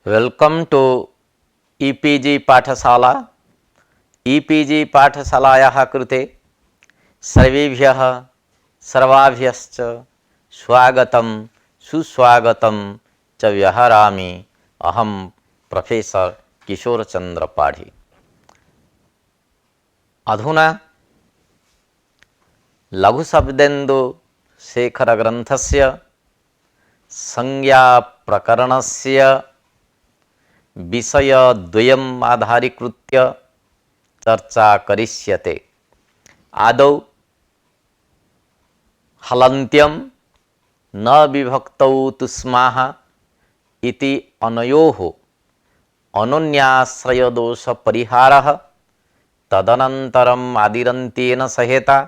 Welcome to e-PG पाठशाला। E-PG पाठशालायाः कृते सर्वेभ्यः सर्वाभ्यश्च स्वागतं सुस्वागतं च व्यहरामि। अहं प्रोफेसर किशोरचंद्र पाढ़ी। अधुना लघुशब्देन्दु शेखर ग्रन्थस्य संज्ञा प्रकरणस्य विषयद्वयम् आधारीकृत्य चर्चा करिष्यते। आदौ हलन्त्यं न विभक्तौ तुस्माः इति अनयोः अनन्याश्रयदोष परिहारः, तदनन्तरम् आदिरन्त्येन सहेता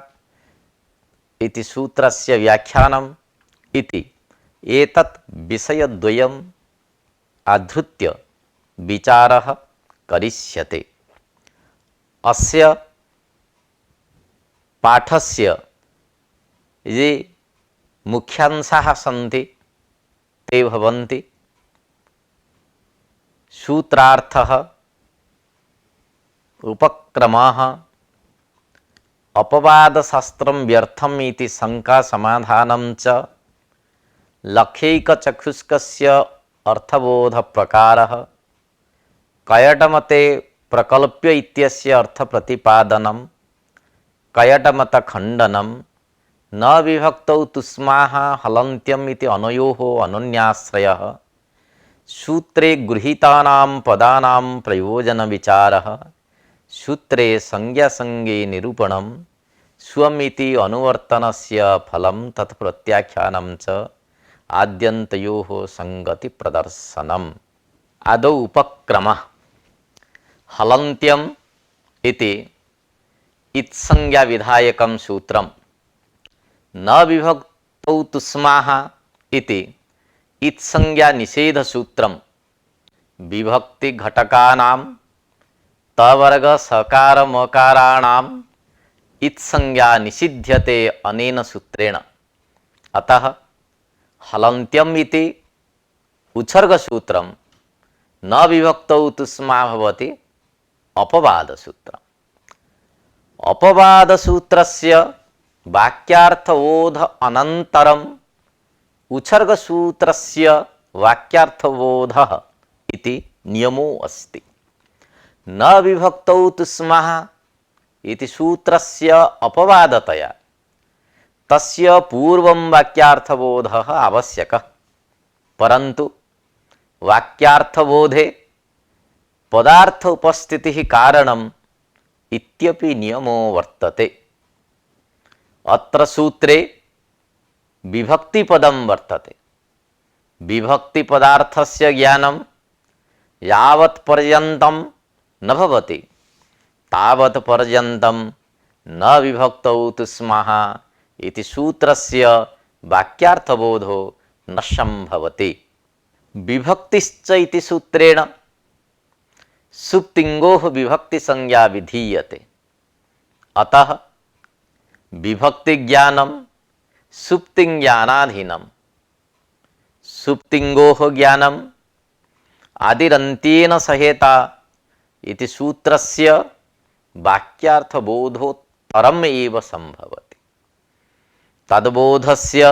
इति सूत्रस्य व्याख्यानम् इति एतत् विषयद्वयम् आधृत्य विचारः करिष्यते। अस्य पाठस्य ये मुख्यांशाः सन्ति ते भवन्ति: सूत्रार्थः, उपक्रमः, अपवादशास्त्रं व्यर्थम् इति शंका समाधानं च, लक्षैकचक्षुष्कस्य अर्थबोध प्रकारः, कयटमते प्रकल्प्य इत्यस्य अर्थ प्रतिपादनं, कयटमत खंडनं, न विभक्तौ तुस्माः हलन्त्यम् इति अनयोः अनन्याश्रयः, सूत्रे गृहीतानां पदानां प्रयोजन विचारः, सूत्रे संज्ञासंज्ञे निरूपणं, स्वमिति अनुवर्तनस्य फलं तत्प्रत्याख्यानं च, आद्यन्तयोः संगति प्रदर्शनम्। आदौ उपक्रमः। हलन्त्यम् इति इत्संज्ञा विधायकं सूत्रम्, न विभक्तौ तुस्माः इति इत्संज्ञा निषेध सूत्रम्, विभक्ति घटकानां तवर्ग सकार मकाराणाम् इत्संज्ञा निषिध्यते अनेन सूत्रेण। अतः हलन्त्यम् इति उच्छर्ग सूत्रम्, न विभक्तौ तुस्मा भवति अपवाद सूत्रम्। अपवाद सूत्रस्य वाक्यार्थबोध अनन्तरम् उच्छर्ग सूत्रस्य वाक्यार्थबोधः इति नियमो अस्ति। न विभक्तौ तुस्माः इति सूत्रस्य अपवादतया तस्य पूर्वं वाक्यार्थबोधः आवश्यकः, परन्तु वाक्यार्थबोधे पदार्थ उपस्थितिः कारणम् इत्यपि नियमो वर्तते। अत्र सूत्रे विभक्तिपदं वर्तते। विभक्तिपदार्थस्य ज्ञानं यावत् पर्यन्तं न भवति तावत् पर्यन्तं न विभक्तौ तुस्माः इति सूत्रस्य वाक्यार्थबोधो न संभवति। विभक्तिश्च इति सूत्रेण सुप्तिङ्गोः विभक्ति संज्ञा विधीयते। अतः विभक्ति ज्ञानं सुप्तिं ज्ञानाधीनम्। सुप्तिङ्गोः ज्ञानम् आदिरन्त्येन सहेता इति सूत्रस्य वाक्यार्थबोधोत्तरम् एव संभवति। तद्बोधस्य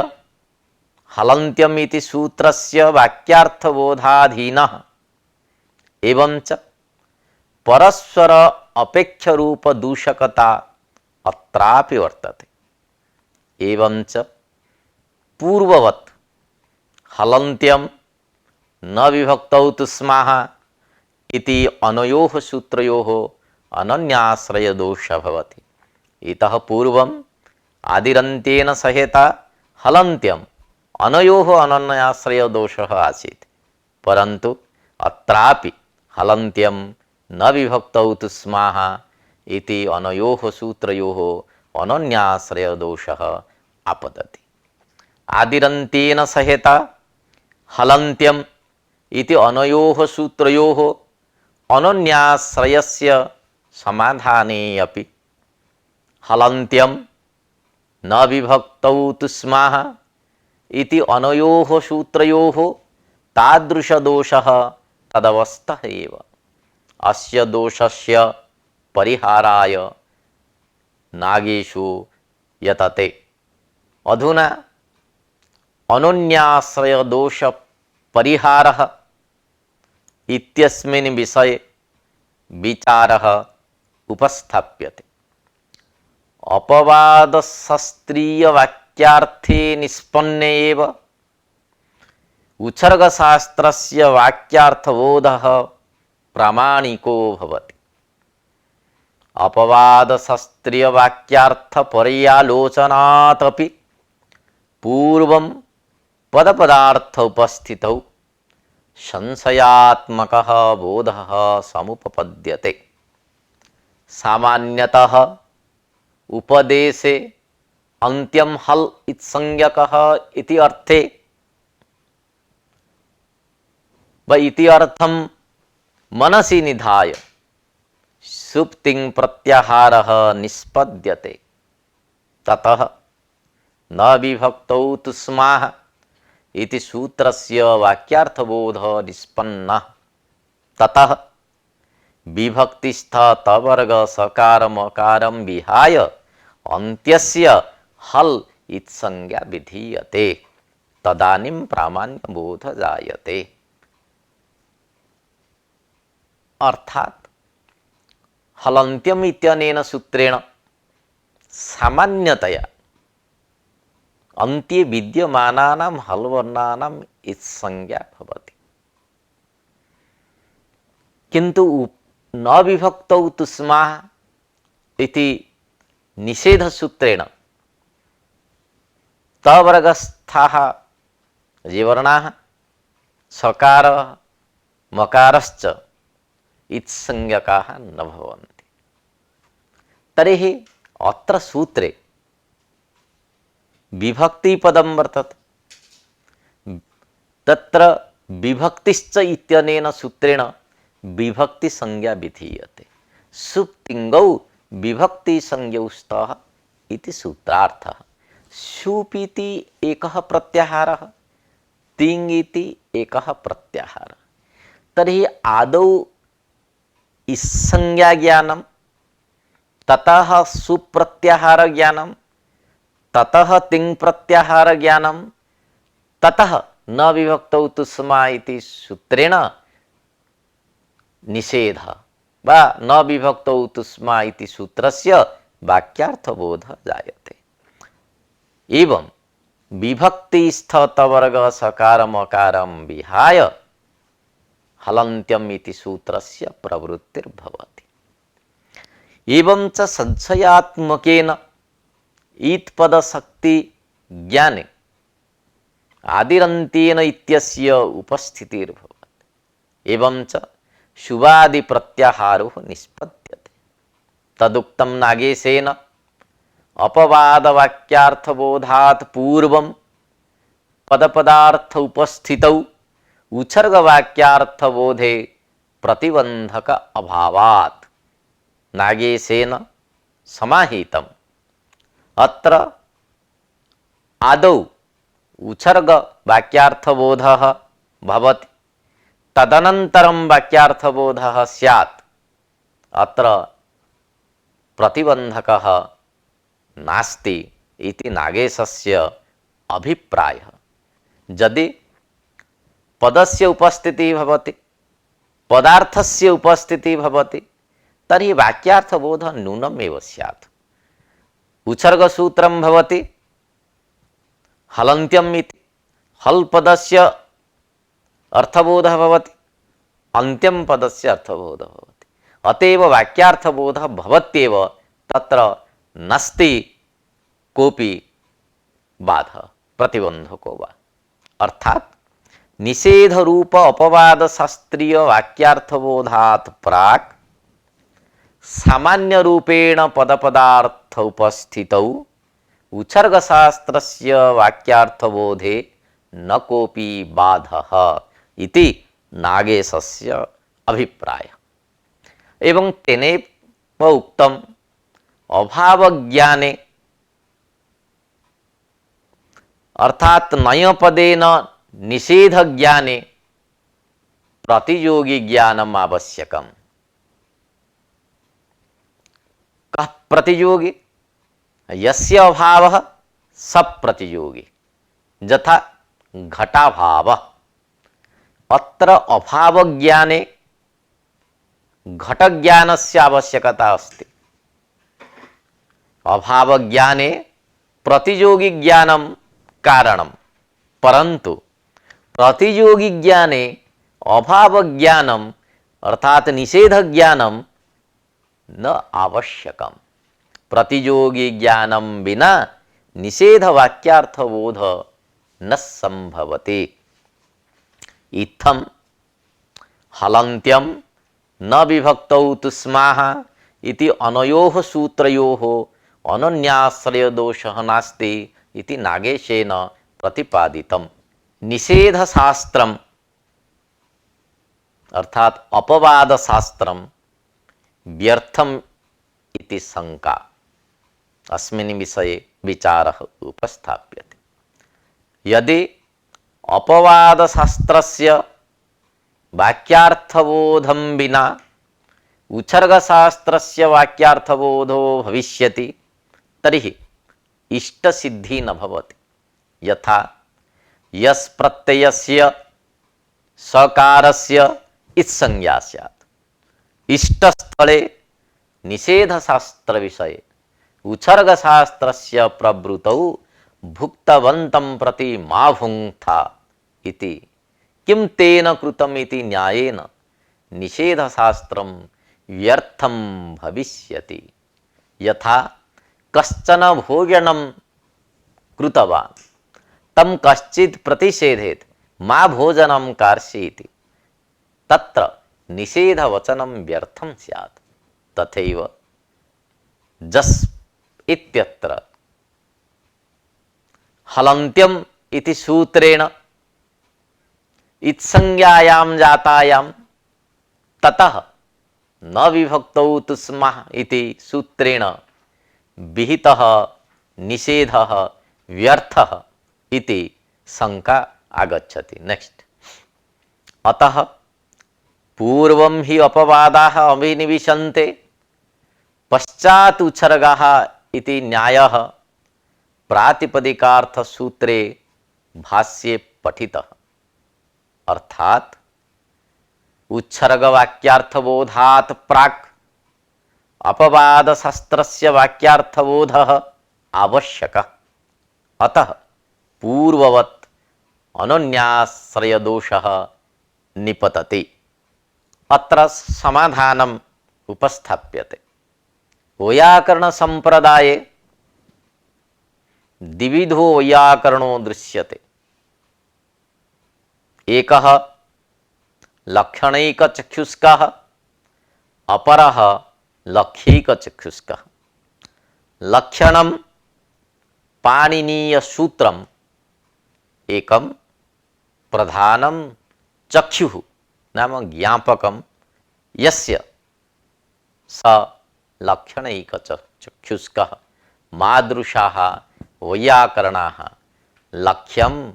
हलन्त्यम् इति सूत्रस्य वाक्यार्थबोधाधीनः एवंच परस्पर अपेक्ष रूप दूषकता अत्रापि वर्तते। एवंच पूर्ववत् हलन्त्यं न विभक्तौ तुस्माः इति अनयोः सूत्रयोः अनन्याश्रय दोषः भवति। इतः पूर्वम् आदिरन्त्येन सहेता हलन्त्यम् अनयोः अनन्याश्रय दोषः आसीत्, परन्तु अत्रापि हलन्त्यं न विभक्तौ तुस्माः इति अनयोः सूत्रयोः अनन्याश्रय दोषः आपतति। आदिरन्त्येन सहेता हलन्त्यम् इति अनयोः सूत्रयोः अनन्याश्रयस्य समाधाने अपि हलन्त्यं न विभक्तौ तुस्माः इति अनयोः सूत्रयोः तादृशदोषः तदवस्थः एव अस्य दोषस्य परिहाराय नागेषु यतते। अधुना अनन्याश्रय दोष परिहारः इत्यस्मिन् विषये विचारः उपस्थाप्यते। अपवाद शास्त्रीय वाक्यार्थे निष्पन्ने एव उच्छर्गशास्त्रस्य वाक्यार्थबोधः प्रामाणिको भवति। अपवाद शास्त्रीय वाक्यार्थ पर्यालोचनात् अपि पूर्वं पदपदार्थ उपस्थितौ संशयात्मकः बोधः समुपपद्यते। सामान्यतः उपदेशे अन्त्यं हल् इत्संज्ञकः इति अर्थे व इति अर्थं मनसि निधाय सुप्तिं प्रत्याहारः निष्पद्यते। ततः न विभक्तौ तुस्माः इति सूत्रस्य वाक्यार्थबोधः निष्पन्नः। ततः विभक्तिस्थ तवर्ग सकारमकारं विहाय अन्त्यस्य हल् इत्संज्ञा विधीयते। तदानीं प्रामाण्यबोध जायते। अर्थात हलन्त्यम इत्यनेन सूत्रेण सामान्यतया अन्त्ये विद्यमानानां हल्वर्णानाम् इत्संज्ञा भवति, किन्तु न विभक्तौ तुस्माः इति निषेधसूत्रेण तवर्गस्थाः ये वर्णाः सकार मकारश्च इत्संज्ञकाः न भवन्ति। तर्हि अत्र सूत्रे विभक्तिपदं वर्तते। तत्र विभक्तिश्च इत्यनेन सूत्रेण विभक्तिसंज्ञा विधीयते। सुप्तिङ्गौ विभक्तिसंज्ञौ स्तः इति सूत्रार्थः। सुप् इति एकः प्रत्याहारः, तिङ् इति एकः प्रत्याहारः। तर्हि आदौ इत्संज्ञा ज्ञानं, ततः सुप्रत्याहार ज्ञानं, ततः तिङ् प्रत्याहार ज्ञानं, ततः न विभक्तौ तुस्मा इति सूत्रेण निषेध वा न विभक्तौ तुस्मा इति सूत्रस्य वाक्यार्थबोधः जायते। एवं विभक्तिस्थ तवर्ग सकारमकारं विहाय हलन्त्यम् इति सूत्रस्य प्रवृत्तिर्भवति। एवं च संशयात्मकेन ईत्पदशक्ति ज्ञाने आदिरन्त्येन इत्यस्य उपस्थितिर्भवति। एवं च शुभादि प्रत्याहारो निष्पद्यते। तदुक्तं नागेशेन अपवादवाक्यार्थबोधात् पूर्वं पदपदार्थ उपस्थितौ उच्छर्गवाक्यार्थबोधे प्रतिबंधक अभावात् नागेशेन समाहितम्। अत्र आदौ उच्छर्ग वाक्यार्थबोधः भवति, तदनन्तरं वाक्यार्थबोधः स्यात्। अत्र प्रतिबंधकः नास्ति इति नागेशस्य अभिप्रायः। यदि पदस्य उपस्थितिः भवति, पदार्थस्य उपस्थितिः भवति, तर्हि वाक्यार्थबोधः नूनमेव स्यात्। उच्छर्गसूत्रं भवति हलन्त्यम् इति, हल् पदस्य अर्थबोधः भवति, अन्त्यं पदस्य अर्थबोधः भवति। अतएव वाक्यार्थबोधः भवत्येव, तत्र नास्ति कोऽपि बाधः प्रतिबंधको वा। अर्थात् निषेध रूप अपवाद शास्त्रीय वाक्यार्थबोधात् प्राक् सामान्य रूपेण पदपदार्थ उपस्थितौ उच्छर्गशास्त्रस्य वाक्यार्थबोधे न कोऽपि बाधः इति नागेशस्य अभिप्रायः। एवं तेनैव उक्तम् अभावज्ञाने अर्थात नयपदेन निषेध ज्ञाने प्रतियोगी ज्ञानम आवश्यकम। कः प्रतियोगी? यस्य अभावः स प्रतियोगी, यथा घटाभावः। अत्र अभावज्ञाने घटज्ञानस्य आवश्यकता अस्ति। अभावज्ञाने प्रतियोगी ज्ञानं कारणं, परन्तु प्रतियोगी ज्ञाने अभावज्ञानम अर्थात निषेध ज्ञानम न आवश्यकम। प्रतियोगी ज्ञानम बिना निषेध वाक्यार्थ बोध न संभवते। इत्थम हलन्त्यम न विभक्तौ तुस्माः इति अनयोः सूत्रयोः अनन्याश्रय दोषः नास्ति इति नागेशेन प्रतिपादितम्। निषेध शास्त्रम अर्थात अपवाद शास्त्रम व्यर्थम इति शंका अस्मिन् विषये विचारः उपस्थाप्यते। यदि अपवाद शास्त्रस्य वाक्यार्थबोधं विना उच्छर्गशास्त्रस्य वाक्यार्थबोधो भविष्यति तर्हि इष्टसिद्धि न भवति। यथा यस् प्रत्ययस्य सकारस्य इत्संज्ञा स्यात्। इष्टस्थले निषेधशास्त्र विषये उच्छर्गशास्त्रस्य प्रवृतौ भुक्तवन्तं प्रति मा भुङ्क्था इति किं तेन कृतम् इति न्यायेन निषेधशास्त्रं व्यर्थं भविष्यति। यथा कश्चन भोजनं कृतवान् तं कश्चित् प्रतिषेधेत् मा भोजनं कार्षीति, तत्र निषेधवचनं व्यर्थं स्यात्। तथैव जस् इत्यत्र हलन्त्यम इति सूत्रेण इत्संज्ञायां जातायां ततः न विभक्तौ तुस्मः इति सूत्रेण विहितः निषेधः व्यर्थः इति शंका आगच्छति। नेक्स्ट, अतः पूर्वं हि अपवादाः अभिनिविशन्ते पश्चात् उच्छर्गाः इति न्यायः प्रातिपदिकार्थ सूत्रे भाष्ये पठितः। अर्थात उच्छर्ग वाक्यार्थबोधात् प्राक् अपवाद शास्त्रस्य वाक्यार्थबोधः आवश्यकः। अतः पूर्ववत् अनन्याश्रय दोषः निपतति। अत्र समाधानम् उपस्थाप्यते। वैयाकरण संप्रदाये द्विविधो वैयाकरणो दृश्यते। एकः लक्षणैकचक्षुष्कः, अपरः लक्ष्यैकचक्षुष्कः। लक्षणं पाणिनीयसूत्रम् एकं प्रधानं चक्षुः नाम ज्ञापकं यस्य स लक्षणैकचक्षुष्कः। मादृशाः वैयाकरणाः लक्ष्यम्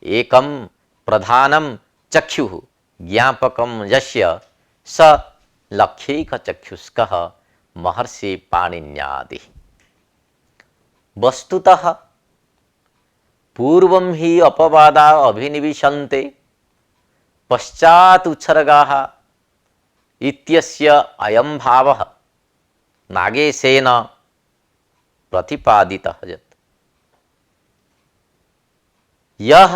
एकं प्रधानं चक्षुः ज्ञापकं यस्य स लक्ष्यैकचक्षुष्कः महर्षि पाणिन्यादिः। वस्तुतः पूर्वं हि अपवादा अभिनिविशन्ते पश्चात् उच्छर्गाः इत्यस्य अयं भावः नागेशेन प्रतिपादितः यत् यः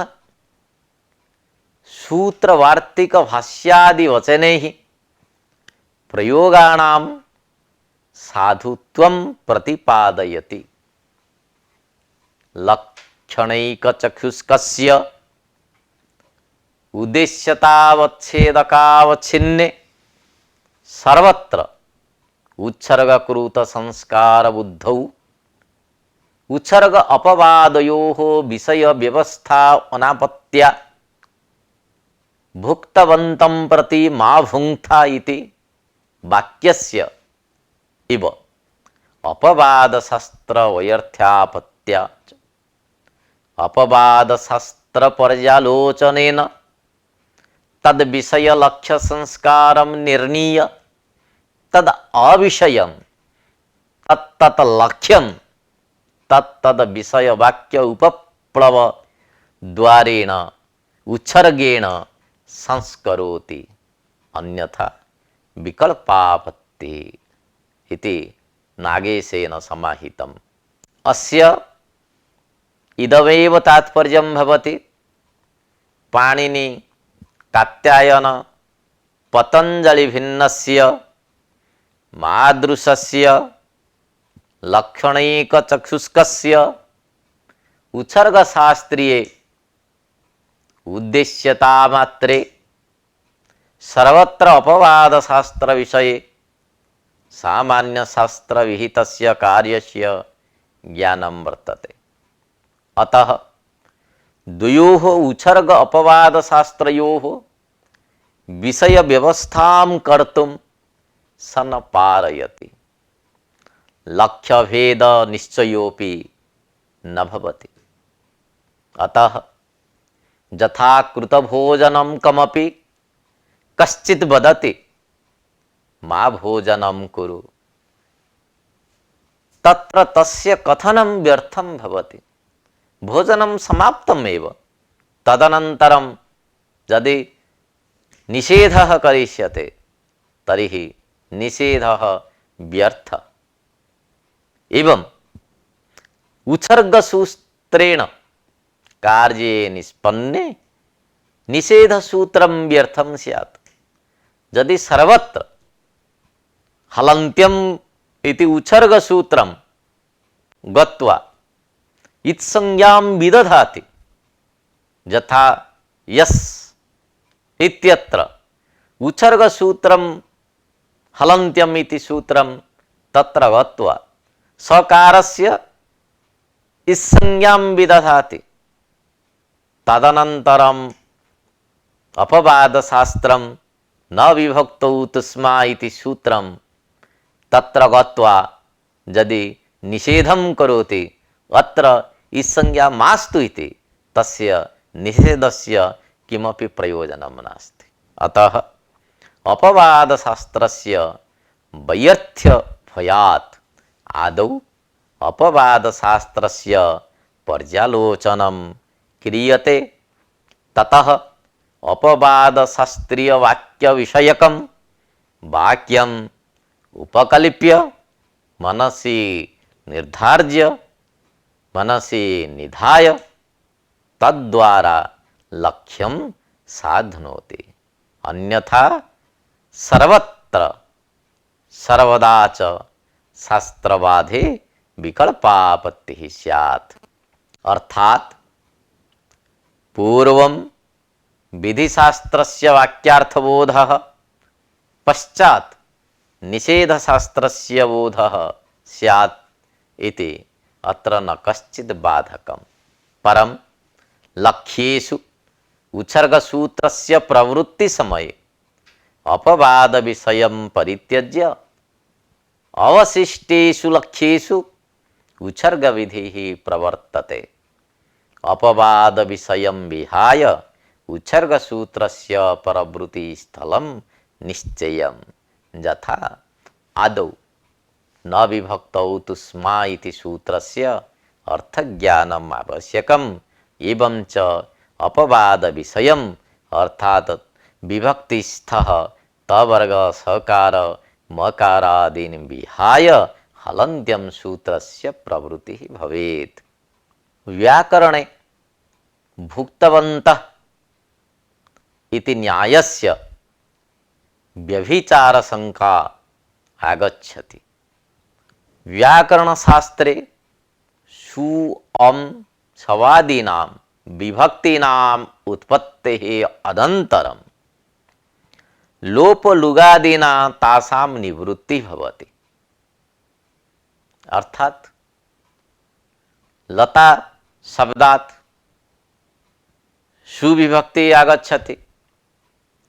सूत्रवार्तिक भाष्यादि वचनैः प्रयोगाणां साधुत्वं प्रतिपादयति। लक्षणैकचक्षुष्कस्य उद्देश्यतावच्छेदकावच्छिन्ने सर्वत्र उच्छर्गकृत संस्कार बुद्धौ उच्छर्ग अपवादयोः विषय व्यवस्था अनापत्या भुक्तवन्तं प्रति मा भुङ्क्था इति वाक्यस्य इव अपवादशास्त्र वैयर्थ्यापत्या अपवादशास्त्र पर्यालोचनेन तद विषय लक्ष्य संस्कारम निर्णीय तद अविषयम तत्तत् लक्ष्यम तत्तद विषय वाक्य उपप्लव द्वारेण उच्छर्गेण संस्करोति अन्यथा विकल्पापत्ति इति नागेशेन समाहितम्। अस्य इदमेव तात्पर्यं भवति। पाणिनि कात्यायन पतंजलि भिन्नस्य मादृशस्य लक्षणैक चक्षुष्कस्य उच्छर्ग शास्त्रीये उद्देश्यता मात्रे सर्वत्र अपवाद शास्त्र विषये सामान्य शास्त्र विहितस्य कार्यस्य ज्ञानं वर्तते। अतः द्वयोः उच्छर्ग अपवाद शास्त्रयोः विषय व्यवस्थां कर्तुं स न पारयति। लक्ष्य भेद निश्चयोपि न भवति। अतः यथा कृतभोजनं कमपि कश्चित् वदति मा भोजनं कुरु, तत्र तस्य कथनं व्यर्थं भवति। भोजनं समाप्तमेव, तदनन्तरं यदि निषेधः करिष्यते तर्हि निषेधः व्यर्थः। एवं उच्छर्गसूत्रेण कार्ये निष्पन्ने निषेधसूत्रं व्यर्थं स्यात्। यदि सर्वत्र हलन्त्यम् इति उच्छर्गसूत्रं गत्वा इत्संज्ञां विदधाति, यथा यस् इत्यत्र उच्छर्गसूत्रं हलन्त्यम् इति सूत्रं तत्र गत्वा सकारस्य इत्संज्ञां विदधाति, तदनन्तरम् अपवादशास्त्रं न विभक्तौ तस्मा इति सूत्रं तत्र गत्वा यदि निषेधं करोति अत्र इत्संज्ञा मास्तु इति तस्य निषेधस्य किमपि प्रयोजनं नास्ति। अतः अपवादशास्त्रस्य वैयर्थ्य भयात् आदौ अपवादशास्त्रस्य पर्यालोचनं क्रियते। ततः अपवादशास्त्रीय वाक्य विषयकं वाक्यम् उपकल्प्य मनसि निर्धार्य मनसि निधाय तद्वारा लक्ष्यं साध्नोति। अन्यथा सर्वत्र सर्वदा च शास्त्रबाधे विकल्पापत्तिः स्यात्। अर्थात् पूर्वं विधिशास्त्रस्य वाक्यार्थबोधः पश्चात् निषेधशास्त्रस्य बोधः स्यात् इति अत्र न कश्चित् बाधकं। परं लक्ष्येषु उच्छर्गसूत्रस्य प्रवृत्तिसमये अपवादविषयं परित्यज्य अवशिष्टेषु लक्ष्येषु उच्छर्गविधिः प्रवर्तते। अपवादविषयं विहाय उच्छर्गसूत्रस्य परवृत्तिस्थलं निश्चयं, यथा आदौ न विभक्तौ तस्मा इति सूत्रस्य अर्थज्ञानम् आवश्यकम्। एवं च अपवादविषयम् अर्थात् विभक्तिस्थः तवर्ग सकार मकारादीन् विहाय हलन्त्यं सूत्रस्य प्रवृत्तिः भवेत्। व्याकरणे भुक्तवन्तः इति न्यायस्य व्यभिचारशङ्का आगच्छति। व्याकरणशास्त्रे सु अं सवादीनां विभक्तीनाम् उत्पत्तेः अनन्तरं लोपलुगादीना तासां निवृत्तिः भवति। अर्थात् लता शब्दात् सुविभक्ति आगच्छति,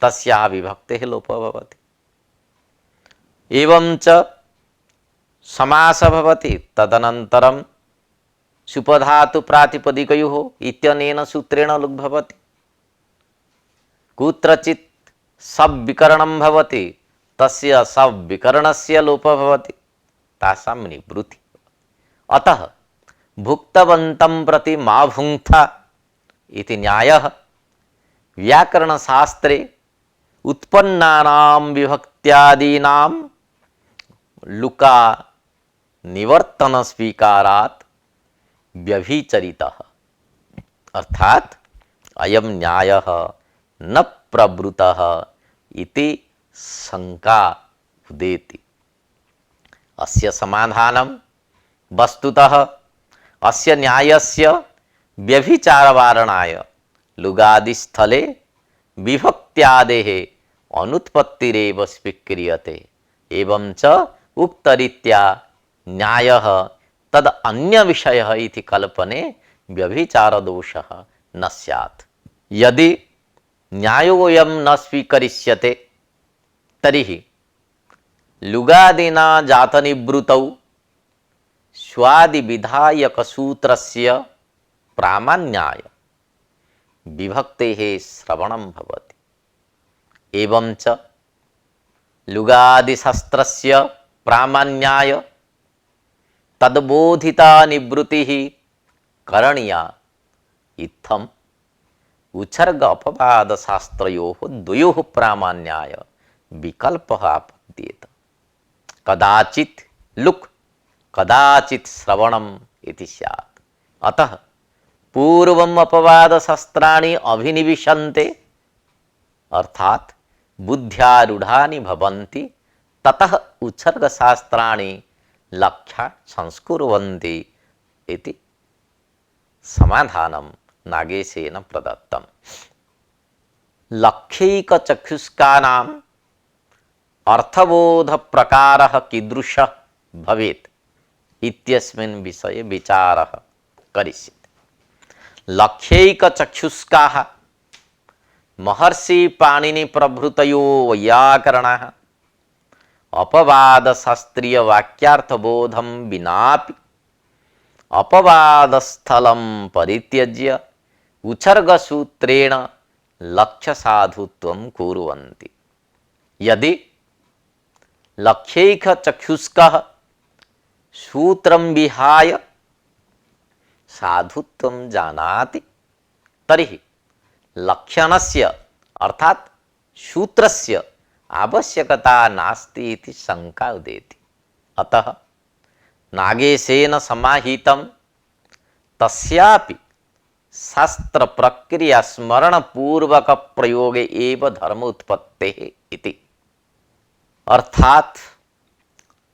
तस्याः विभक्तेः लोपः भवति। एवं च समासः भवति, तदनन्तरं सुपधातु प्रातिपदिकयोः इत्यनेन सूत्रेण लुग् भवति। कुत्रचित् सविकरणं भवति तस्य सविकरणस्य लोपः भवति तासां निवृत्ति। अतः भुक्तवन्तं प्रति मा भुङ्क्था इति न्यायः व्याकरणशास्त्रे उत्पन्नानां विभक्त्यादीनां लुका निवर्तन स्वीकारात् व्यभिचरितः। अर्थात अयं न्यायः न प्रवृत्तः इति शंका उदेति। अस्य समाधानं वस्तुतः अस्य न्यायस्य व्यभिचारवारणाय लुगादिस्थले विभक्त्यादेः अनुत्पत्तिरेव स्वीक्रियते। एवं च उक्तरीत्या न्यायः तद अन्य विषयः इति कल्पने व्यभिचारदोषः न स्यात्। यदि न्यायोऽयं न स्वीकरिष्यते तर्हि लुगादिना जातनिवृत्तौ स्वादिविधायकसूत्रस्य प्रामाण्याय विभक्तेः श्रवणं भवति। एवं च लुगादिशास्त्रस्य प्रामाण्याय तद्बोधिता निवृत्तिः करणीया इत्थम् उच्छर्ग अपवाद शास्त्रयोः द्वयोः प्रामाण्याय विकल्पः आपद्येत। कदाचित् लुक् कदाचित् श्रवणम् इति स्यात्। अतः पूर्वम् अपवाद शास्त्राणि अभिनिविशन्ते अर्थात् बुद्ध्यारूढ़ानि भवन्ति ततः उच्छर्ग शास्त्राणि लक्ष्या संस्कुर्वन्ति इति समाधानं नागेशेन प्रदत्तम्। लक्ष्यैकचक्षुष्कानाम् अर्थबोध प्रकारः कीदृशः भवेत् इत्यस्मिन् विषये विचारः करिष्यते। लक्ष्यैकचक्षुष्काः महर्षि पाणिनि प्रभृतयो वैयाकरणाः अपवाद शास्त्रीय वाक्यार्थबोधं विनापि अपवादस्थलं परित्यज्य उच्छर्गसूत्रेण लक्ष्य साधुत्वं कुर्वन्ति। यदि लक्ष्यैकचक्षुष्कः सूत्रं विहाय साधुत्वं जानाति तर्हि लक्षणस्य अर्थात सूत्रस्य आवश्यकता नास्ति इति शंका उदेति। अतः नागेशेन समाहितं तस्यापि शास्त्र प्रक्रिया स्मरण पूर्वक प्रयोगे एव धर्मोत्पत्तेः इति। अर्थात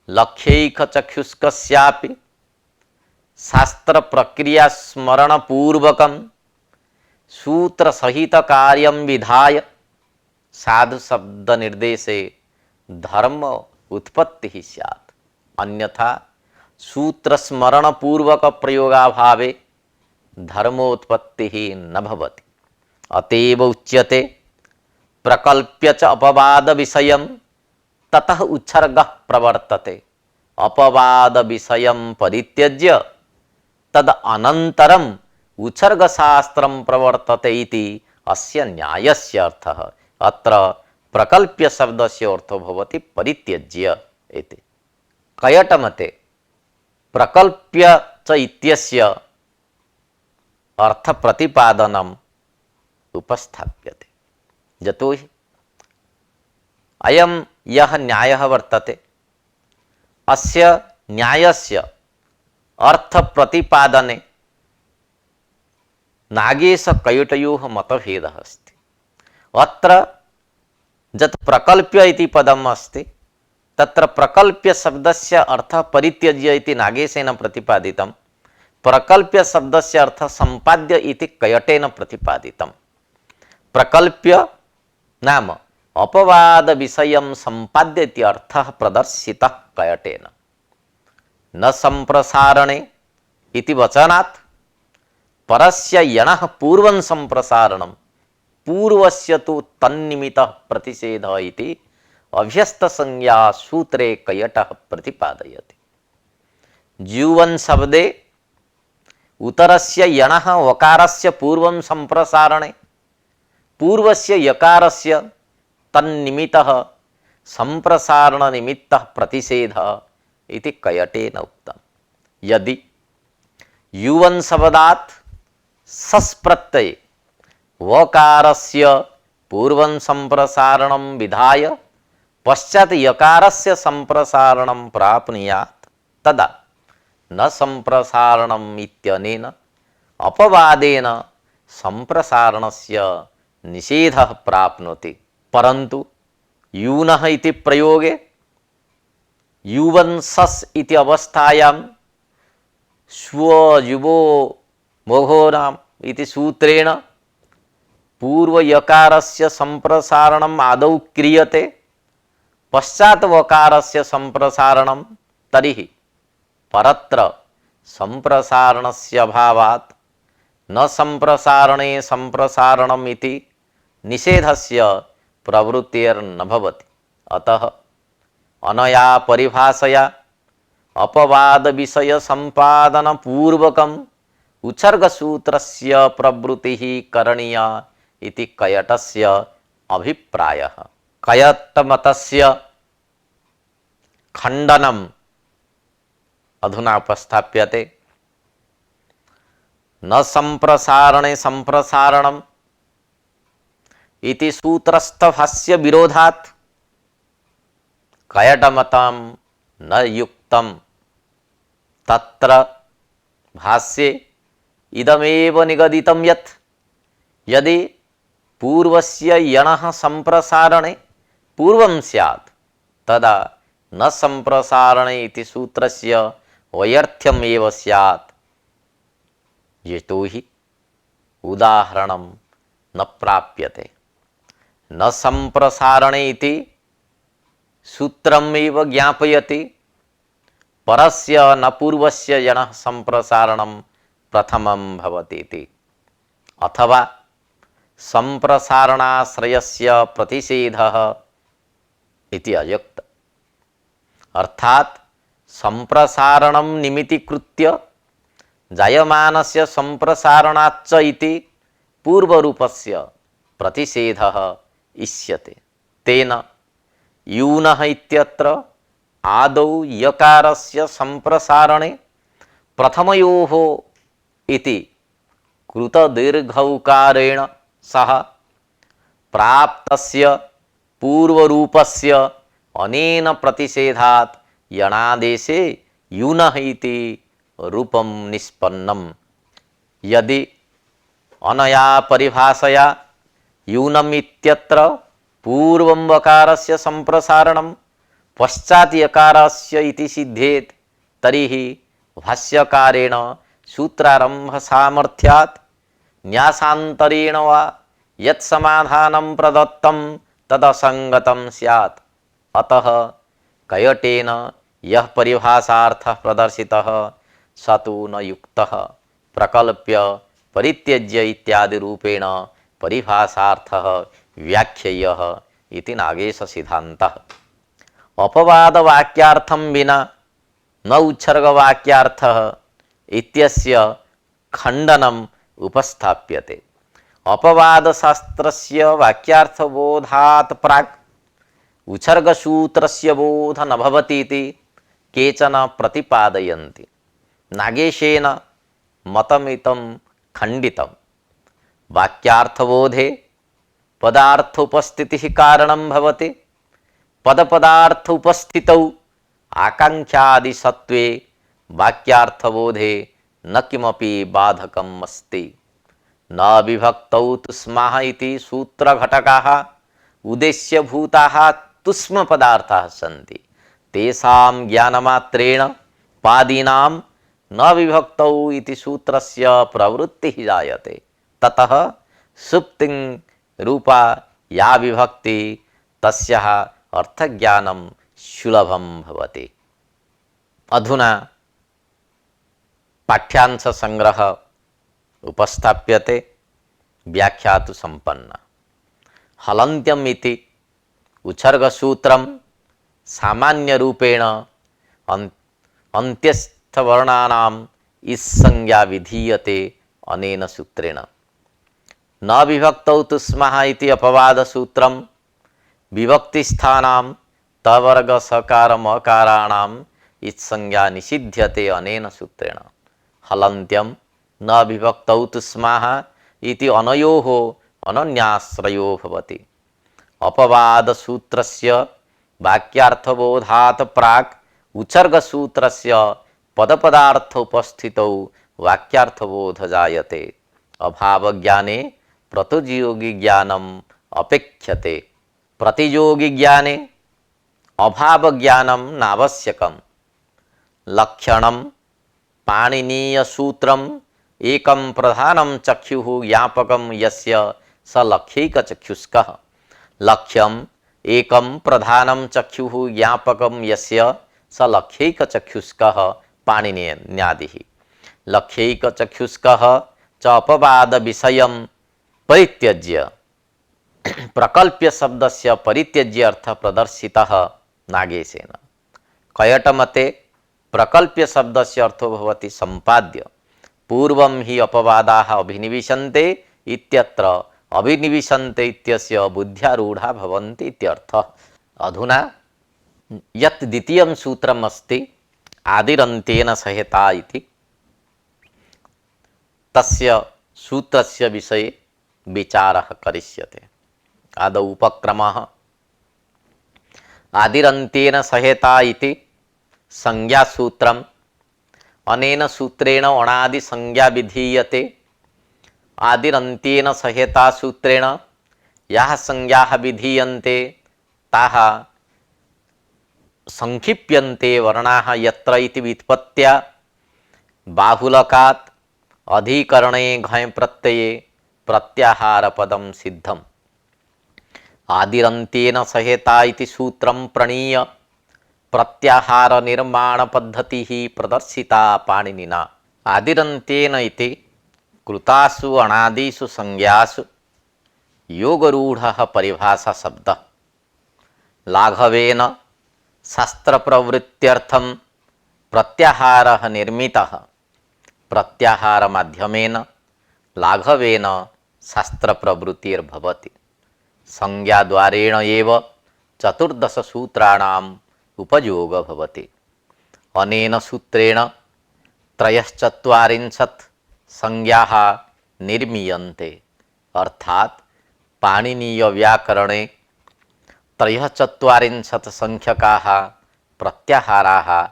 लक्ष्यैकचक्षुष्कस्यापि शास्त्र प्रक्रिया स्मरण पूर्वकं सूत्र सहित कार्यं विधाय साधु शब्द निर्देशे धर्म उत्पत्तिः स्यात्। अन्यथा सूत्र स्मरण पूर्वक प्रयोगाभावे धर्मोत्पत्तिः न भवति। अतएव उच्यते प्रकल्प्य च अपवाद विषयं ततः उच्छर्गः प्रवर्तते। अपवाद विषयं परित्यज्य तद अनन्तरं उच्छर्ग शास्त्रं प्रवर्तते इति अस्य न्यायस्य अर्थः। अत्र प्रकल्प्य शब्दस्य अर्थो भवति परित्यज्य इति। कयटमते प्रकल्प्य च इत्यस्य अर्थ प्रतिपादनम् उपस्थाप्यते। यतोहि अयं यः न्यायः वर्तते अस्य न्यायस्य अर्थ प्रतिपादने नागेशकयुटयोः मतभेदः अस्ति। अत्र यत् प्रकल्प्य इति पदम् अस्ति तत्र प्रकल्प्य शब्दस्य अर्थः परित्यज्य इति नागेशेन प्रतिपादितं। प्रकल्प्य शब्दस्य अर्थः सम्पाद्य इति कयटेन प्रतिपादितं। प्रकल्प्य नाम अपवाद विषयं सम्पाद्य इति अर्थः प्रदर्शितः कयटेन। न सम्प्रसारणे इति वचनात् परस्य यणः पूर्वं सम्प्रसारणं पूर्वस्य तु तन्निमित्तः प्रतिषेधः इति अभ्यस्तसंज्ञा सूत्रे कयटः प्रतिपादयति। जीवन शब्दे उत्तरस्य यणः वकारस्य पूर्वं सम्प्रसारणे पूर्वस्य यकारस्य तन्निमित्तः संप्रसारण निमित्तः प्रतिषेधः इति कयटेन उक्तम्। यदि युवन् शब्दात् सस् प्रत्यये वकारस्य पूर्वं संप्रसारणं विधाय पश्चात् यकारस्य संप्रसारणं प्राप्नुयात् तदा न संप्रसारणम् इत्यनेन अपवादेन संप्रसारणस्य निषेधः प्राप्नोति। परन्तु यूनः इति प्रयोगे युवन् सस् इति अवस्थायां श्व युवो मोघोनाम् इति सूत्रेण पूर्वयकारस्य संप्रसारणम् आदौ क्रियते पश्चात् वकारस्य संप्रसारणं तर्हि परत्र संप्रसारणस्य अभावात् न संप्रसारणे संप्रसारणम् इति निषेधस्य प्रवृत्तिर्न भवति। अतः अनया परिभाषया अपवाद विषय संपादन पूर्वकम् उच्छर्गसूत्रस्य प्रवृत्तिः करणीया इति कयटस्य अभिप्रायः। कयटमतस्य खण्डनम् अधुना उपस्थाप्यते। न संप्रसारणे संप्रसारणम् इति सूत्रस्थभाष्य विरोधात् कयटमतं न युक्तम्। तत्र भाष्ये इदमेव निगदितं यत् यदि पूर्वस्य यणः संप्रसारणे पूर्वं स्यात् तदा न संप्रसारणे इति सूत्रस्य वैर्थ्यमेव स्यात्। यतोहि उदाहरणं न प्राप्यते। न संप्रसारणे इति सूत्रमेव ज्ञापयति परस्य न पूर्वस्य यणः संप्रसारणं प्रथमं भवति इति। अथवा संप्रसारणाश्रयस्य प्रतिषेधः इति अयुक्त। अर्थात् संप्रसारणं निमित्तीकृत्य जायमानस्य संप्रसारणाच्च इति पूर्वरूपस्य प्रतिषेधः इष्यते। तेन यूनः इत्यत्र आदौ यकारस्य संप्रसारणे प्रथमयोः इति कृतदीर्घौकारेण सह प्राप्तस्य पूर्वरूपस्य अनेन प्रतिषेधात् यणादेशे यूनः इति रूपं निष्पन्नम्। यदि अनया परिभाषया यूनम् इत्यत्र पूर्वं वकारस्य संप्रसारणं पश्चात् यकारस्य इति सिद्धेत् तर्हि भाष्यकारेण सूत्रारंभ सामर्थ्यात् न्यासान्तरेण वा यत् समाधानं प्रदत्तं तदसंगतं स्यात्। अतः कयटेन यः परिभाषार्थः प्रदर्शितः स तु न युक्तः प्रकल्प्य परित्यज्य इत्यादि रूपेण परिभाषार्थः व्याख्येयः इति नागेश सिद्धान्तः। अपवाद वाक्यार्थं विना न उच्छर्ग वाक्यार्थः इत्यस्य खण्डनम् उपस्थाप्यते। अपवाद शास्त्रस्य वाक्यार्थबोधात् प्राक् उच्छर्गसूत्रस्य बोध न भवति इति केचन प्रतिपादयन्ति। नागेशेन मतमितं खण्डितं। वाक्यार्थबोधे पदार्थोपस्थितिः कारणं भवति। पदपदार्थ उपस्थितौ आकांक्षादिसत्त्वे वाक्यार्थबोधे न किमपि बाधकम् अस्ति। न विभक्तौ तुष्माः इति सूत्रघटकाः उद्देश्यभूताः तुष्मपदार्थाः सन्ति। तेषां ज्ञानमात्रेण पादीनां न विभक्तौ इति सूत्रस्य प्रवृत्तिः जायते। ततः सुप्तिं रूपा या विभक्ति तस्याः अर्थज्ञानं सुलभं भवति। अधुना पाठ्यांश संग्रह उपस्थाप्यते। व्याख्या तु संपन्ना। हलन्त्यम् इति उच्छर्गसूत्रं सामान्य रूपेण अन्त्यस्थवर्णानां इत्संज्ञा विधीयते अनेन सूत्रेण। न विभक्तौ तुष्मः इति अपवादसूत्रं विभक्तिस्थानां तवर्ग सकार मकाराणां इत्संज्ञा निषिध्यते अनेन सूत्रेण हलन्त्यं न विभक्तौ तुस्माः इति अनयोः अनन्याश्रयो भवति। अपवाद सूत्रस्य वाक्यार्थबोधात् प्राक् उच्चर्ग सूत्रस्य पदपदार्थ उपस्थितौ वाक्यार्थबोध जायते। अभाव ज्ञाने प्रतियोगी ज्ञानम अपेक्षते। प्रतियोगी ज्ञाने अभाव ज्ञानम नावश्यकम। लक्षणम पाणिनीय सूत्रम एकम प्रधानम चक्षुः ज्ञापकम यस्य स लक्ष्यैक चक्षुष्कः। लक्ष्यम एकम प्रधानम चक्षुः ज्ञापकम यस्य स लक्ष्यैक चक्षुष्कः पाणिनीयादिः। लक्ष्यैक चक्षुष्कः च अपवाद विषयम परित्यज्य प्रकल्प्य शब्दस्य परित्यज्य अर्थ प्रदर्शितः नागेशेन। कयटमते प्रकल्प्य शब्दस्य अर्थो भवति संपाद्य। पूर्वं हि अपवादाः अभिनिविशन्ते इत्यत्र अभिनिविशन्ते इत्यस्य बुद्ध्यारूढ़ा भवन्ति इत्यर्थः। अधुना यत् द्वितीयं सूत्रम् अस्ति आदिरन्तेन सहेता इति, तस्य सूत्रस्य विषये विचारः करिष्यते। आदौ उपक्रमः। आदिरन्तेन सहेता इति संज्ञासूत्रम्। अनेन सूत्रेण अणादि संज्ञा विधीयते। आदिरन्तेन सहेता सूत्रेण याः संज्ञाः विधीयन्ते ताः संक्षिप्यन्ते वर्णाः यत्र इति व्युत्पत्त्या बाहुलकात् अधिकरणे घञ् प्रत्यये प्रत्याहार पदं सिद्धम्। आदिरन्तेन सहेता इति सूत्रं प्रणीय प्रत्याहार निर्माण पद्धतिः प्रदर्शिता पाणिनिना। आदिरन्तेन इति कृतासु अणादिषु संज्ञासु योगरूढ़ः परिभाषा शब्दः। लाघवेन शास्त्र प्रवृत्त्यर्थं प्रत्याहारः निर्मितः। प्रत्याहार माध्यमेन लाघवेन शास्त्र प्रवृत्तिर्भवति। संज्ञाद्वारेण एव चतुर्दश सूत्राणाम् उपयोग भवति। अनेन सूत्रेण त्रयश्चत्वारिंशत् संज्ञाः निर्मीयन्ते। अर्थात् पाणिनीय व्याकरणे त्रयश्चत्वारिंशत् संख्यकाः प्रत्याहाराः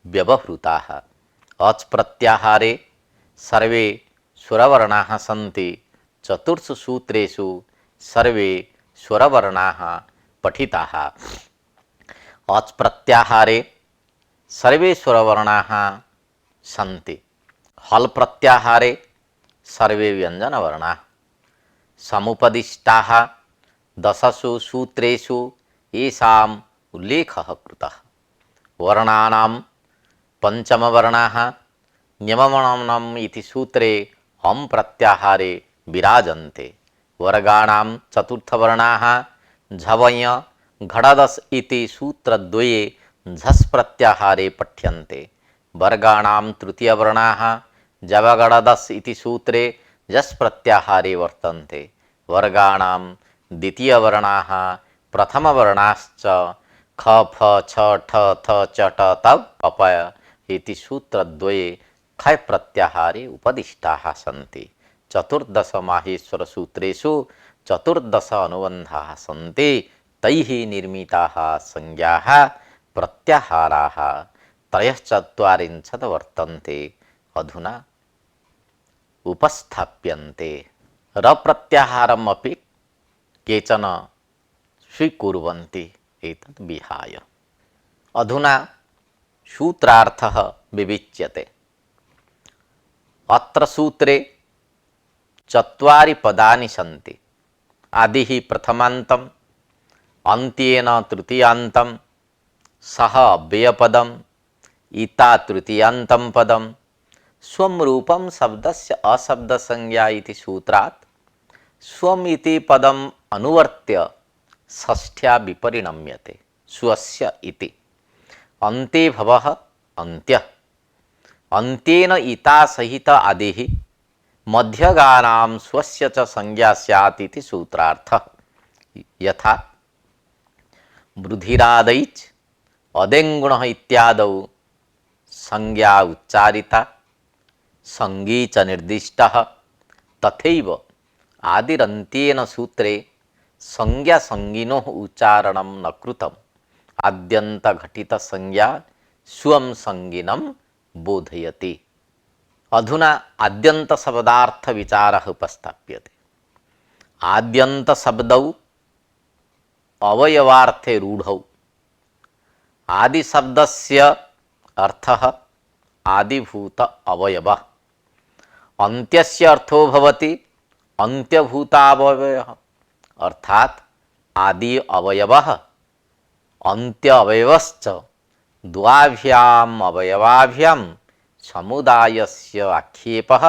व्यवहृताः। अच् प्रत्याहारे सर्वे स्वरवर्णाः सन्ति। चतुर्षु सूत्रेषु सर्वे स्वरवर्णाः पठिताः। अच् प्रत्याहारे सर्वे स्वरवर्णाः सन्ति। हल् प्रत्याहारे सर्वे व्यञ्जनवर्णाः। समुपदिष्टाः दशसु सूत्रेषु येषाम् उल्लेखः कृतः। वर्णानां पञ्चमवर्णाः न्यमवर्णम् इति सूत्रे हम् प्रत्याहारे विराजन्ते। वर्गाणां चतुर्थवर्णाः झवञ् घड़दस् इति सूत्रद्वये झस् प्रत्याहारे पठ्यन्ते। वर्गाणां तृतीयवर्णाः जवगड़दस् इति सूत्रे झस् प्रत्याहारे वर्तन्ते। वर्गाणां द्वितीयवर्णाः प्रथमवर्णाश्च ख फ छ ठ थ च ट तव् अप इति सूत्रद्वये खय प्रत्याहारे उपदिष्टाः सन्ति। चतुर्दश माहेश्वर सूत्रेषु चतुर्दश अनुबन्धाः सन्ति। तैः निर्मिताः संज्ञाः प्रत्याहाराः त्रयश्चत्वारिंशत् वर्तन्ते। अधुना उपस्थाप्यन्ते। र प्रत्याहारम् अपि केचन स्वीकुर्वन्ति एतद् विहाय। अधुना सूत्रार्थः विविच्यते। अत्र सूत्रे चत्वारि पदानि सन्ति। आदिः प्रथमान्तम्, अन्त्येन तृतीयान्तं, सः अव्ययपदम्, इता तृतीयान्तं पदं, स्वं रूपं शब्दस्य अशब्दसंज्ञा इति सूत्रात् स्वम् इति पदम् अनुवर्त्य षष्ठ्या विपरिणम्यते। स्वस्य इति अन्ते भवः अन्त्यः। अन्त्येन इता सहित आदिः मध्यगानां स्वस्य च संज्ञा स्यात् इति सूत्रार्थः। यथा वृद्धिरादैच अदेङ्गुण इत्यादौ संज्ञा उच्चारिता संगी च निर्दिष्टः तथैव आदिरन्त्येन सूत्रे संज्ञा संगिनो उच्चारणं न कृतम् आद्यन्त घटित संज्ञा स्वं संगिनं बोधयति। अधुना आद्यन्त शब्दार्थ विचारः उपस्थाप्यते। आद्यन्त शब्दौ अवयवार्थे रूढौ। आदि शब्दस्य अर्थः आदिभूत अवयवः। अन्त्यस्य अर्थो भवति अन्त्यभूतावयवः अर्थात आदि अवयवः अन्त्य अवयवश्च द्वाभ्याम अवयवाभ्याम समुदायस्य आक्षेपः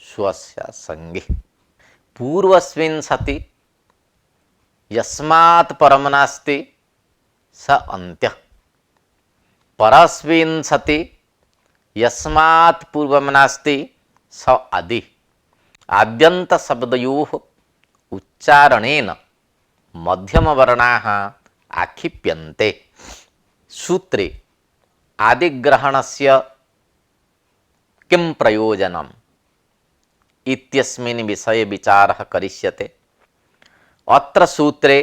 स्वस्य संगे। पूर्वस्मिन् सति यस्मात् परं नास्ति स अन्त्यः परस्मिन् सति यस्मात् पूर्वं नास्ति स आदि। आद्यन्त शब्दयोः उच्चारणेन मध्यमवर्णाः आक्षिप्यन्ते। सूत्रे आदिग्रहणस्य किं प्रयोजनम् इत्यस्मिन् विषये विचारः करिष्यते। अत्र सूत्रे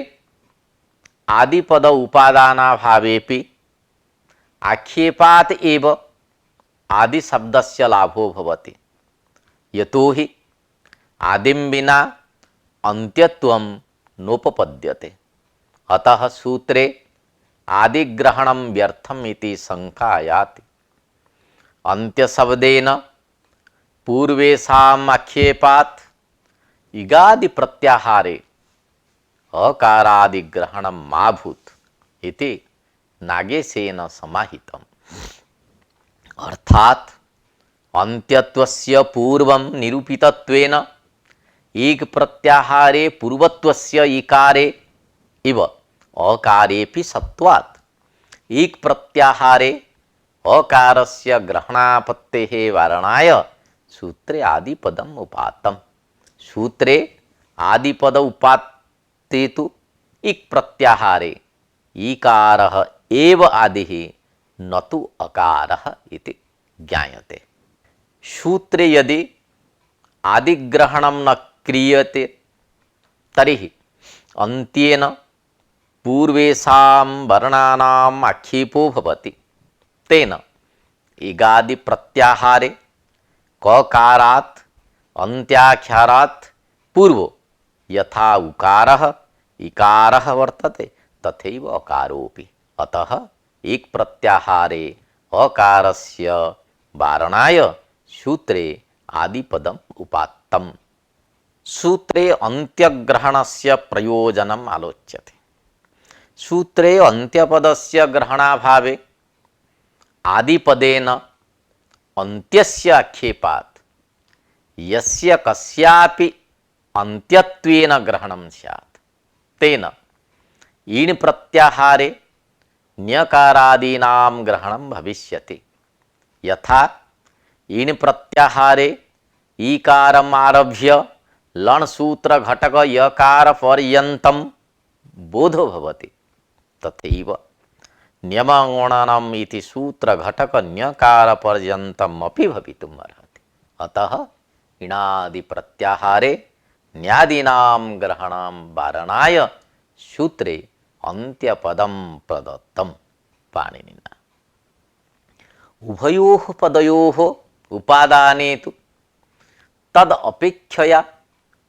आदिपद उपादानाभावेपि आक्षेपात् एव आदिशब्दस्य लाभो भवति। यतोहि आदिं विना अन्त्यत्वं नोपपद्यते। अतः सूत्रे आदिग्रहणं व्यर्थम् इति शंका आयाति। अन्त्यशब्देन पूर्वेषाम् आक्षेपात् इगादि प्रत्याहारे अकारादिग्रहणं मा भूत् इति नागेशेन समाहितम्। अर्थात अन्त्यत्वस्य पूर्वं निरूपितत्वेन एक प्रत्याहारे पूर्वत्वस्य इकारे इव अकारेपि सत्वात् एक प्रत्याहारे अकारस्य ग्रहणापत्तेः वारणाय सूत्रे आदिपदम् उपात्तम्। सूत्रे आदिपद उपात्ते तु एक प्रत्याहारे ईकारः एव आदिः न तु अकारः इति ज्ञायते। सूत्रे यदि आदिग्रहणं न क्रियते तर्हि अन्त्येन पूर्वेषां वर्णानाम् आक्षेपो भवति। तेन इगादि प्रत्याहारे ककारात् अन्त्याक्षरात् पूर्वो यथा उकारः इकारः वर्तते तथैव अकारोऽपि। अतः एक प्रत्याहारे अकारस्य वारणाय सूत्रे आदिपदम् उपात्तम्। सूत्रे अन्त्यग्रहणस्य प्रयोजनम् आलोच्यते। सूत्रे अन्त्यपदस्य ग्रहणाभावे आदिपदेन अन्त्यस्य आक्षेपात् यस्य कस्यापि अन्त्यत्वेन ग्रहणं स्यात् तेन ईण् प्रत्याहारे ण्यकारादीनां ग्रहणं भविष्यति। यथा ईण् प्रत्याहारे ईकारम् आरभ्य लण्सूत्र घटक यकार पर्यन्तं बोधो भवति तथैव न्यमगुणनम् इति सूत्र घटक न्यकार पर्यन्तम् अपि भवितुम् अर्हति। अतः इणादि प्रत्याहारे न्यादीनां ग्रहणं वारणाय सूत्रे अन्त्यपदं प्रदत्तं पाणिनिना। उभयोः पदयोः उपादाने तु तद अपेक्षया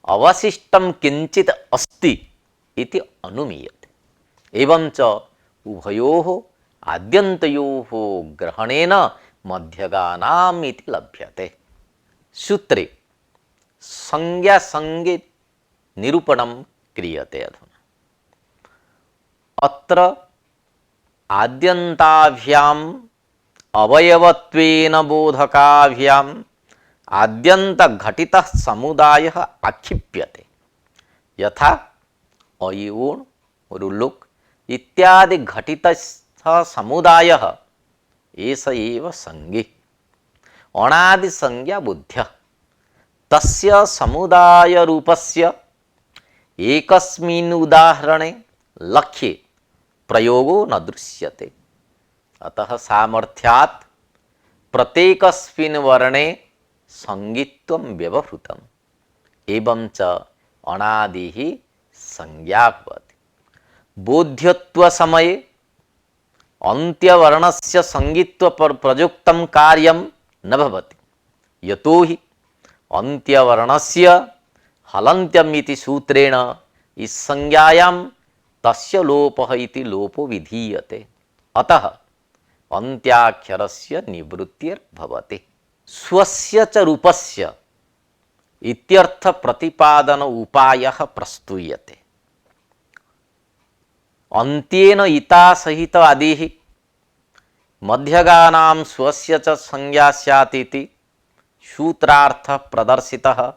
अवशिष्टं किंचित अस्ति इति अनुमीयते। एवंच उभयोः आद्यन्तयोः ग्रहणेन मध्यगानाम् इति लभ्यते। सूत्रे संज्ञा संगे निरूपणं क्रियते। अधुना अत्र आद्यन्ताभ्याम् अवयवत्वेन बोधकाभ्याम् आद्यन्त घटितः समुदायः आक्षिप्यते। यथा अयोन् रुलुक् इत्यादि घटितः समुदायः एष एव संज्ञे अनादि संज्ञा बुद्ध्यः तस्य समुदाय रूपस्य एकस्मिन् उदाहरणे लक्ष्ये प्रयोगो न दृश्यते। अतः सामर्थ्यात् प्रत्येकस्मिन् वर्णे संज्ञित्वं व्यवहृतम् एवं च अनादिः संज्ञा भवति। बोध्यत्व समये अन्त्यवर्णस्य संज्ञित्व प्रयुक्तं कार्यं न भवति, यतो हि अन्त्यवर्णस्य हलन्त्यमिति सूत्रेण इस संज्ञायां तस्य लोपः इति लोपो विधीयते। अतः अन्त्याक्षरस्य निवृत्तिर्भवति। स्वस्य च रूपस्य इत्यर्थ प्रतिपादन उपायः प्रस्तूयते। अन्त्येन इता सहित आदिः मध्यगानां स्वस्य च संज्ञा स्यात् इति सूत्रार्थः प्रदर्शितः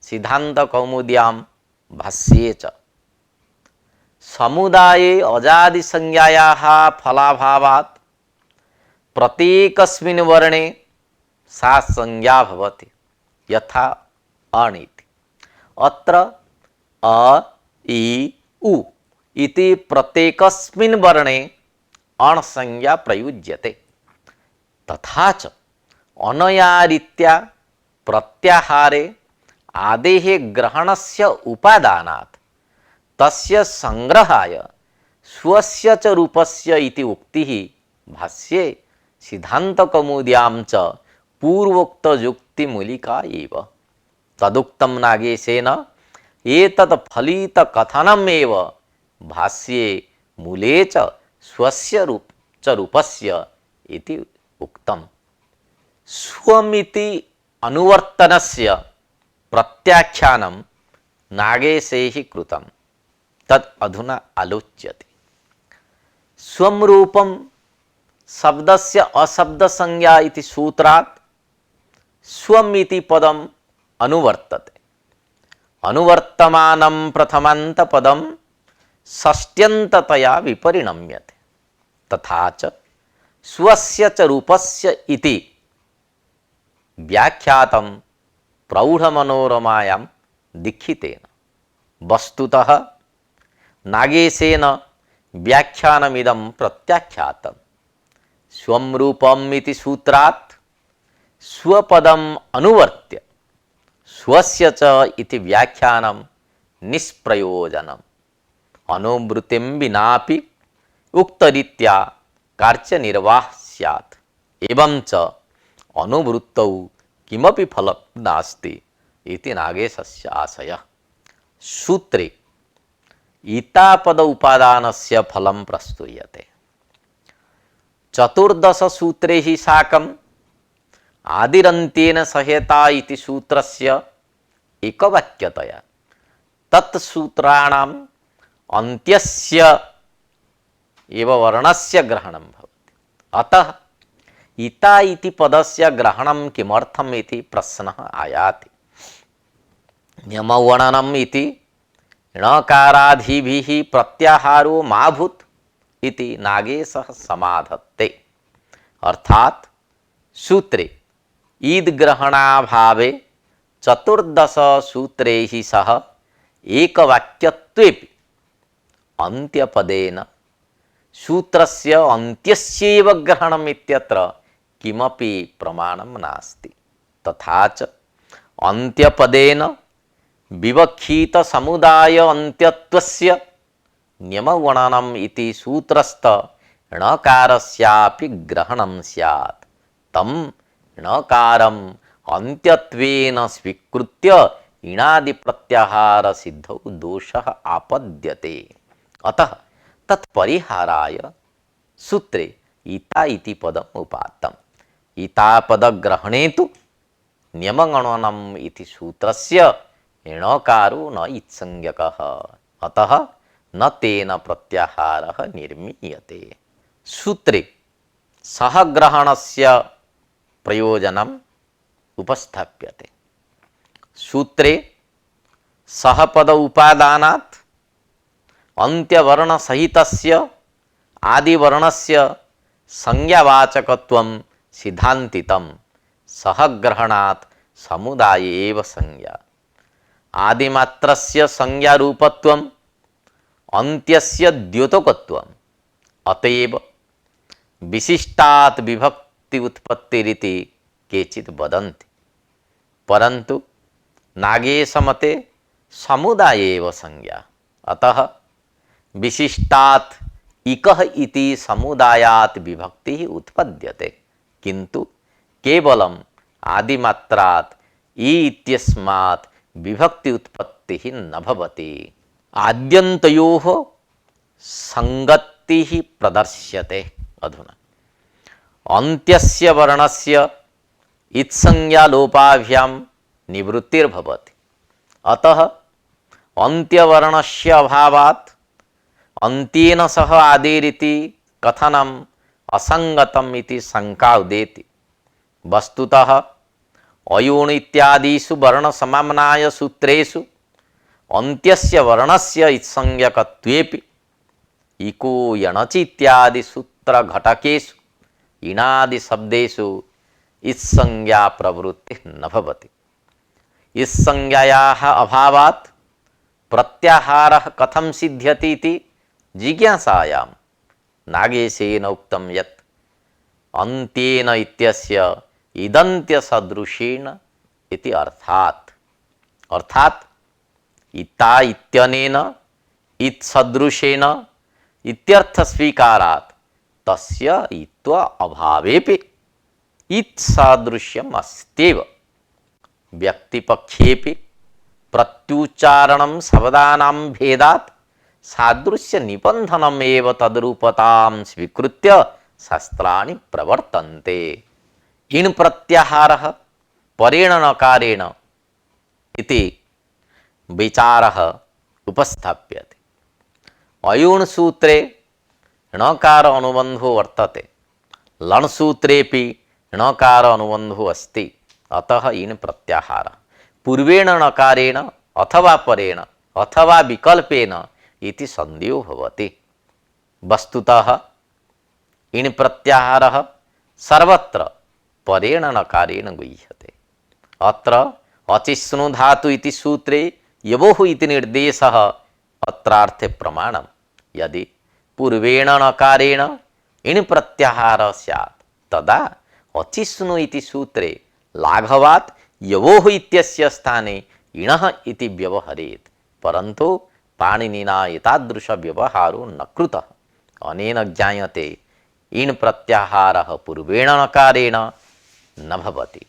सिद्धान्तकौमुद्यां भाष्ये च। समुदाये अजादि संज्ञायाः फलाभावात् प्रत्येकस्मिन् वर्णे सा संज्ञा भवति, यथा अण् इति। अत्र अ इ उ इति प्रत्येकस्मिन् वर्णे अण् संज्ञा प्रयुज्यते। तथा च अनया रीत्या प्रत्याहारे आदेः ग्रहणस्य उपादानात् तस्य संग्रहाय स्वस्य च रूपस्य इति उक्तिः भाष्ये सिद्धान्तकौमुद्यां च पूर्वोक्तयुक्तिमूलिका एव। तदुक्तं नागेशेन एतत् फलितकथनमेव भाष्ये मूले च स्वस्य रूपस्य इति उक्तम्। स्वमिति अनुवर्तनस्य प्रत्याख्यानं नागेशैः कृतं, तत् अधुना आलोच्यते। स्वं रूपं शब्दस्य अशब्द संज्ञा इति सूत्रात् स्वम् इति पदम् अनुवर्तते। अनुवर्तमानं प्रथमान्त पदं षष्ट्यन्ततया विपरिणम्यते। तथा च स्वस्य च रूपस्य इति व्याख्यातं प्रौढमनोरमायां दीक्षितेन। वस्तुतः नागेशेन व्याख्यानमिदं प्रत्याख्यातं। स्वं रूपम् इति सूत्रात् स्वपदम् अनुवर्त्य स्वस्य च इति व्याख्यानं निष्प्रयोजनम्। अनुवृत्तिं विनापि उक्तरीत्या कार्यनिर्वाहः स्यात्। एवं च अनुवृत्तौ किमपि फलं नास्ति इति नागेशस्य आशयः। सूत्रे इतापद उपादानस्य फलं प्रस्तूयते। चतुर्दश सूत्रैः साकम् आदिरन्त्येन सहेता इति सूत्रस्य एकवाक्यतया तत्सूत्राणाम् अन्त्यस्य एव वर्णस्य ग्रहणं भवति। अतः इता इति पदस्य ग्रहणं किमर्थम् इति प्रश्नः आयाति। नियमवर्णनम् इति णकारादिभिः प्रत्याहारो मा भूत् इति नागेशः समाधत्ते। अर्थात् सूत्रे ईद्ग्रहणाभावे चतुर्दश सूत्रैः सह एकवाक्यत्वेपि अन्त्यपदेन सूत्रस्य अन्त्यस्यैव ग्रहणम् इत्यत्र किमपि प्रमाणं नास्ति। तथा च अन्त्यपदेन विवक्षित समुदाय अन्त्यत्वस्य नियमवर्णनम् इति सूत्रस्थ णकारस्यापि ग्रहणं स्यात्। तं णकारम् अन्त्यत्वेन स्वीकृत्य इणादि प्रत्याहार सिद्धौ दोषः आपद्यते। अतः तत्परिहाराय सूत्रे इता इति पदम् उपात्तम्। इता पदग्रहणे तु नियमगणनम् इति सूत्रस्य णकारो न इत्संज्ञकः। अतः न तेन प्रत्याहारः निर्मीयते। सूत्रे सहग्रहणस्य प्रयोजनम् उपस्थाप्यते। सूत्रे सहपद उपादानात् अन्त्यवर्णसहितस्य आदिवर्णस्य संज्ञावाचकत्वं सिद्धान्तितं। सहग्रहणात् समुदाये एव संज्ञा। आदिमात्रस्य संज्ञारूपत्वम् अन्त्यस्य द्योतकत्वम् अतएव विशिष्टात् विभक्ति उत्पत्तिरिति केचित् वदन्ति, परंतु नागेशमते समुदाय एव संज्ञा। अतः विशिष्टात् इकः इति समुदायात् विभक्ति उत्पद्यते, किंतु केवलम आदिमात्रात् ई इत्यस्मात् विभक्ति उत्पत्ति न भवति। आद्यन्तयोः संगति प्रदर्श्यते। अधुना अन्त्यस्य वर्णस्य इत्संज्ञा लोपाभ्यां निवृत्तिर्भवति। अतः अन्त्यवर्णस्य अभावात् अन्त्येन सह आदिरिति कथनम् असंगतम् इति शंका उदेति। वस्तुतः अयोन् इत्यादिषु वर्णसमाम्नाय सूत्रेषु अन्त्यस्य वर्णस्य इत्संज्ञकत्वेपि इको यणचि इत्यादि सूत्र घटकेषु इणादि शब्देषु इत्संज्ञा प्रवृत्ति न भवति। इत्संज्ञायाः अभावात् प्रत्याहारः कथं सिद्ध्यति इति जिज्ञासायां नागेशेन उक्तं यत् अन्त्येन इत्यस्य इदन्त्य सदृशेन इति अर्थात् इता इत्यनेन इत सदृशेन इत्यर्थ स्वीकारात् तस्य इत्व अभावेपि इत सादृश्यम् अस्त्येव। व्यक्तिपक्षेपि प्रत्युच्चारणं शब्दानां भेदात् सादृश्य निबंधनम एव तद्रूपतां स्वीकृत्य शास्त्राणि प्रवर्तन्ते। इन् प्रत्याहारः परेण नकारेण इति विचारः उपस्थाप्यते। अयोन् सूत्रे णकार अनुबंधो वर्तते, लण् सूत्रेपि णकार अनुबंधो अस्ति। अतः इन् प्रत्याहारः पूर्वेण नकारेण अथवा परेण अथवा विकल्पेन इति संदेहो भवति। वस्तुतः इन् प्रत्याहारः सर्वत्र परेण नकारेण गृह्यते। अत्र अचिष्णु धातु इति सूत्रे यवोः इति निर्देशः अत्रार्थे प्रमाणम्। यदि पूर्वेण नकारेण इन् प्रत्याहारः स्यात् तदा अचिष्णु इति सूत्रे लाघवात् यवोः इत्यस्य स्थाने इणः इति व्यवहरेत्, परन्तु पाणिनिना एतादृश व्यवहारो न कृतः। अनेन ज्ञायते इन् प्रत्याहारः पूर्वेण नकारेण न भवति।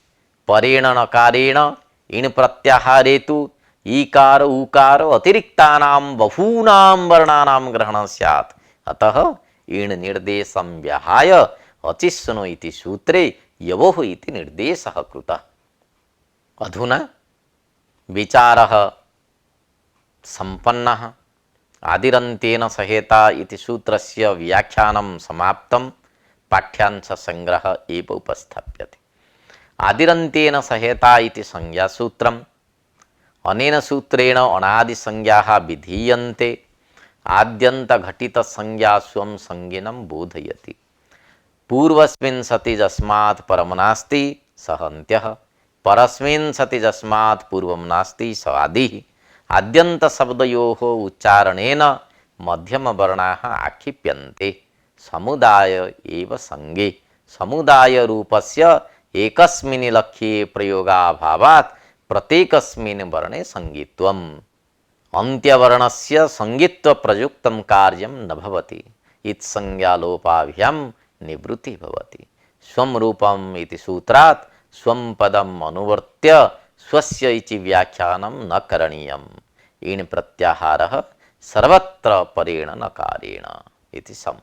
परेण नकारेण इन् प्रत्याहारे तु ईकार ऊकार अतिरिक्तानां बहूनां वर्णानां ग्रहणं स्यात्। अतः इण् निर्देशं विहाय अचिष्णु इति सूत्रे यवोः इति निर्देशः कृतः। अधुना विचारः संपन्नः। आदिरन्त्येन सहेता इति सूत्रस्य व्याख्यानं समाप्तं। पाठ्यांश संग्रह एव उपस्थाप्यते। आदिरन्त्येन सहेता इति संज्ञासूत्रम्। अनेन सूत्रेण अनादि संज्ञाः विधीयन्ते। आद्यन्त घटित संज्ञा स्वं संज्ञिनं बोधयति। पूर्वस्मिन् सति यस्मात् परं नास्ति सः अन्त्यः, परस्मिन् सति यस्मात् पूर्वं नास्ति स आदिः। आद्यन्त शब्दयोः उच्चारणेन मध्यम वर्णाः आक्षिप्यन्ते। समुदाय एव संज्ञे समुदाय रूपस्य एकस्मिन् लक्ष्ये प्रयोगाभावात् प्रत्येकस्मिन् वर्णे संज्ञित्वम्। अन्त्यवर्णस्य संज्ञित्व प्रयुक्तं कार्यं न भवति। इत्संज्ञालोपाभ्यां निवृत्ति भवति। स्वं रूपम् इति सूत्रात् स्वं पदम् अनुवर्त्य स्वस्य इति व्याख्यानं न करणीयम्। इन् प्रत्याहारः सर्वत्र परेण नकारेण इति सम्।